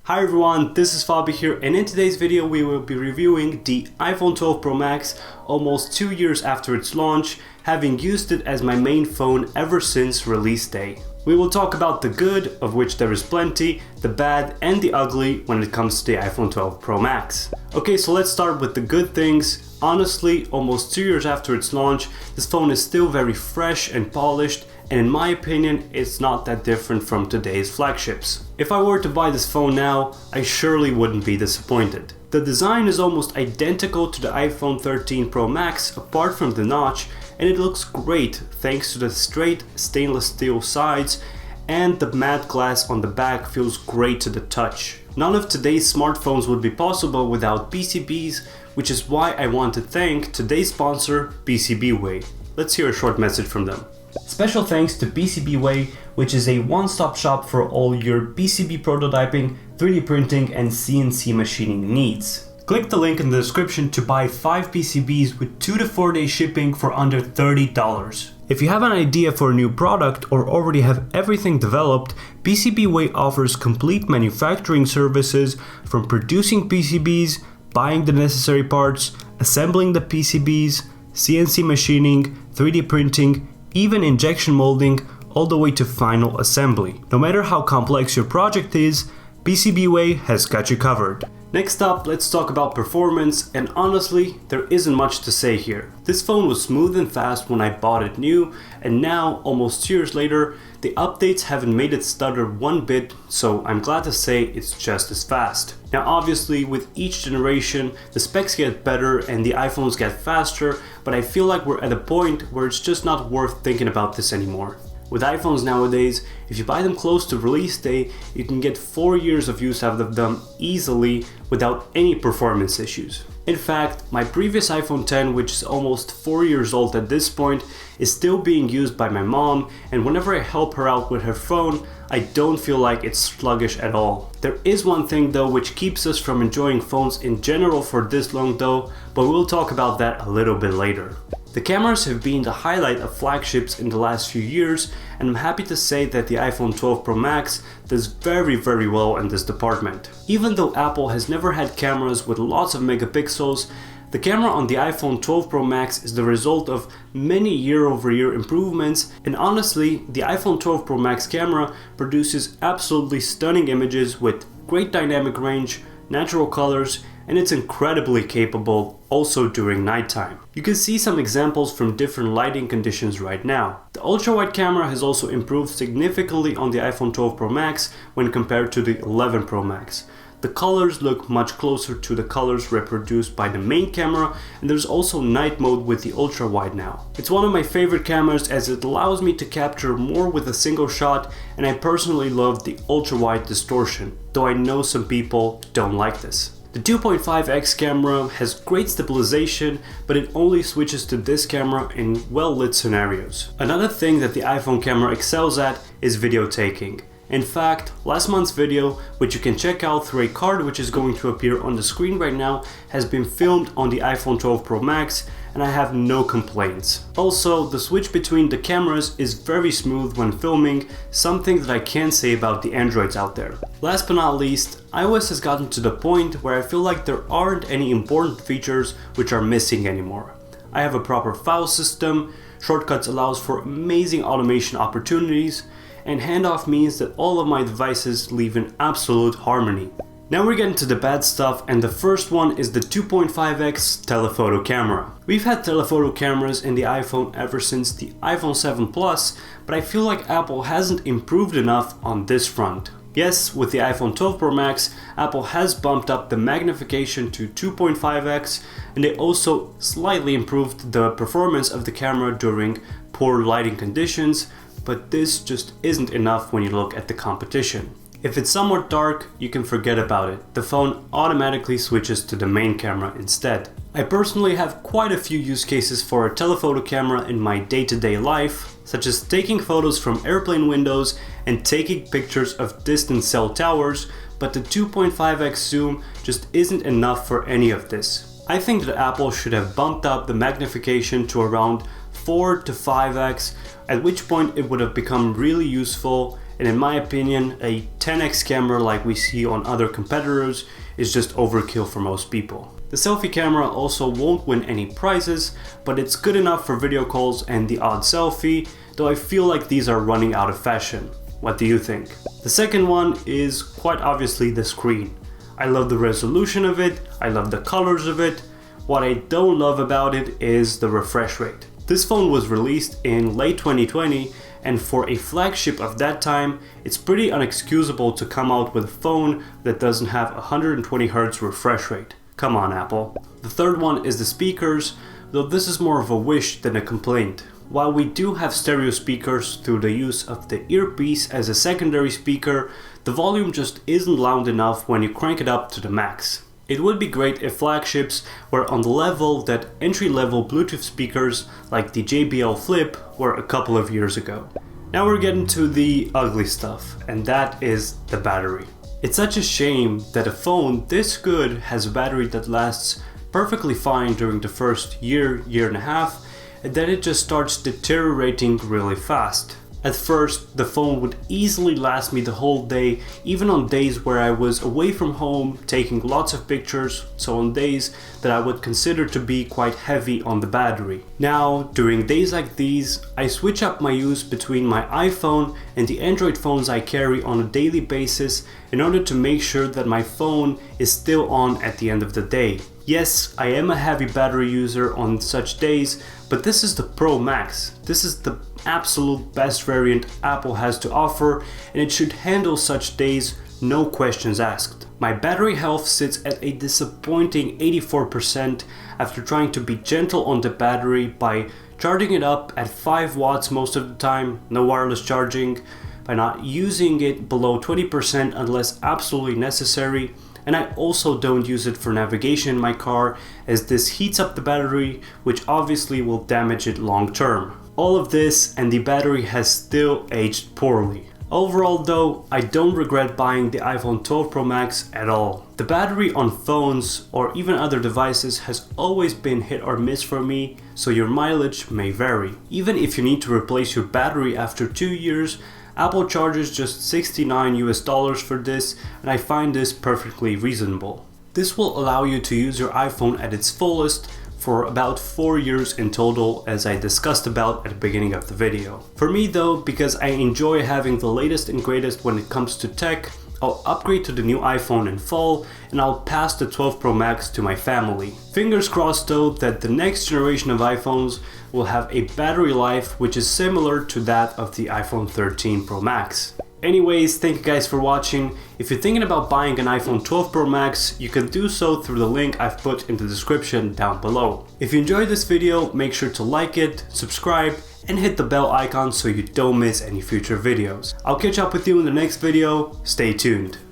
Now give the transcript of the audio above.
Hi everyone, this is Fabi here, and in today's video we will be reviewing the iPhone 12 Pro Max almost 2 years after its launch, having used it as my main phone ever since release day. We will talk about the good, of which there is plenty, the bad and the ugly when it comes to the iPhone 12 Pro Max. Okay, so let's start with the good things. Honestly, almost 2 years after its launch, this phone is still very fresh and polished, and in my opinion, it's not that different from today's flagships. If I were to buy this phone now, I surely wouldn't be disappointed. The design is almost identical to the iPhone 13 Pro Max apart from the notch, and it looks great thanks to the straight stainless steel sides, and the matte glass on the back feels great to the touch. None of today's smartphones would be possible without PCBs, which is why I want to thank today's sponsor, PCBWay. Let's hear a short message from them. Special thanks to PCBWay, which is a one-stop shop for all your PCB prototyping, 3D printing and CNC machining needs. Click the link in the description to buy 5 PCBs with 2 to 4 day shipping for under $30. If you have an idea for a new product or already have everything developed, PCBWay offers complete manufacturing services from producing PCBs, buying the necessary parts, assembling the PCBs, CNC machining, 3D printing, even injection molding, all the way to final assembly. No matter how complex your project is, PCBWay has got you covered. Next up, let's talk about performance, and honestly, there isn't much to say here. This phone was smooth and fast when I bought it new, and now, almost 2 years later, the updates haven't made it stutter one bit, so I'm glad to say it's just as fast. Now obviously, with each generation, the specs get better and the iPhones get faster, but I feel like we're at a point where it's just not worth thinking about this anymore. With iPhones nowadays, if you buy them close to release day, you can get 4 years of use out of them easily without any performance issues. In fact, my previous iPhone X, which is almost 4 years old at this point, is still being used by my mom, and whenever I help her out with her phone, I don't feel like it's sluggish at all. There is one thing though which keeps us from enjoying phones in general for this long though, but we'll talk about that a little bit later. The cameras have been the highlight of flagships in the last few years, and I'm happy to say that the iPhone 12 Pro Max does very well in this department. Even though Apple has never had cameras with lots of megapixels, the camera on the iPhone 12 Pro Max is the result of many year-over-year improvements, and honestly, the iPhone 12 Pro Max camera produces absolutely stunning images with great dynamic range, natural colors, and it's incredibly capable also during nighttime. You can see some examples from different lighting conditions right now. The ultra-wide camera has also improved significantly on the iPhone 12 Pro Max when compared to the 11 Pro Max. The colors look much closer to the colors reproduced by the main camera, and there's also night mode with the ultra-wide now. It's one of my favorite cameras as it allows me to capture more with a single shot, and I personally love the ultra-wide distortion, though I know some people don't like this. The 2.5x camera has great stabilization, but it only switches to this camera in well-lit scenarios. Another thing that the iPhone camera excels at is video taking. In fact, last month's video, which you can check out through a card which is going to appear on the screen right now, has been filmed on the iPhone 12 Pro Max, and I have no complaints. Also, the switch between the cameras is very smooth when filming, something that I can't say about the Androids out there. Last but not least, iOS has gotten to the point where I feel like there aren't any important features which are missing anymore. I have a proper file system, shortcuts allows for amazing automation opportunities, and handoff means that all of my devices live in absolute harmony. Now we're getting to the bad stuff, and the first one is the 2.5x telephoto camera. We've had telephoto cameras in the iPhone ever since the iPhone 7 Plus, but I feel like Apple hasn't improved enough on this front. Yes, with the iPhone 12 Pro Max, Apple has bumped up the magnification to 2.5x, and they also slightly improved the performance of the camera during poor lighting conditions, but this just isn't enough when you look at the competition. If it's somewhat dark, you can forget about it. The phone automatically switches to the main camera instead. I personally have quite a few use cases for a telephoto camera in my day-to-day life, such as taking photos from airplane windows and taking pictures of distant cell towers, but the 2.5x zoom just isn't enough for any of this. I think that Apple should have bumped up the magnification to around 4 to 5x, at which point it would have become really useful and in my opinion, a 10x camera like we see on other competitors is just overkill for most people. The selfie camera also won't win any prizes, but it's good enough for video calls and the odd selfie, though I feel like these are running out of fashion. What do you think? The second one is quite obviously the screen. I love the resolution of it, I love the colors of it. What I don't love about it is the refresh rate. This phone was released in late 2020, and for a flagship of that time, it's pretty unexcusable to come out with a phone that doesn't have 120Hz refresh rate. Come on, Apple. The third one is the speakers, though this is more of a wish than a complaint. While we do have stereo speakers through the use of the earpiece as a secondary speaker, the volume just isn't loud enough when you crank it up to the max. It would be great if flagships were on the level that entry-level Bluetooth speakers like the JBL Flip were a couple of years ago. Now we're getting to the ugly stuff, and that is the battery. It's such a shame that a phone this good has a battery that lasts perfectly fine during the first year and a half, and then it just starts deteriorating really fast. At first, the phone would easily last me the whole day, even on days where I was away from home taking lots of pictures, so on days that I would consider to be quite heavy on the battery. Now, during days like these, I switch up my use between my iPhone and the Android phones I carry on a daily basis in order to make sure that my phone is still on at the end of the day. Yes, I am a heavy battery user on such days, but this is the Pro Max. This is the absolute best variant Apple has to offer, and it should handle such days, no questions asked. My battery health sits at a disappointing 84% after trying to be gentle on the battery by charging it up at 5 watts most of the time, no wireless charging, by not using it below 20% unless absolutely necessary, and I also don't use it for navigation in my car, as this heats up the battery, which obviously will damage it long term. All of this, and the battery has still aged poorly. Overall though, I don't regret buying the iPhone 12 Pro Max at all. The battery on phones or even other devices has always been hit or miss for me, so your mileage may vary. Even if you need to replace your battery after 2 years, Apple charges just $69 for this, and I find this perfectly reasonable. This will allow you to use your iPhone at its fullest for about 4 years in total, as I discussed about at the beginning of the video. For me though, because I enjoy having the latest and greatest when it comes to tech, I'll upgrade to the new iPhone in fall, and I'll pass the 12 Pro Max to my family. Fingers crossed though that the next generation of iPhones will have a battery life which is similar to that of the iPhone 13 Pro Max. Anyways, thank you guys for watching. If you're thinking about buying an iPhone 12 Pro Max, you can do so through the link I've put in the description down below. If you enjoyed this video, make sure to like it, subscribe, and hit the bell icon so you don't miss any future videos. I'll catch up with you in the next video. Stay tuned.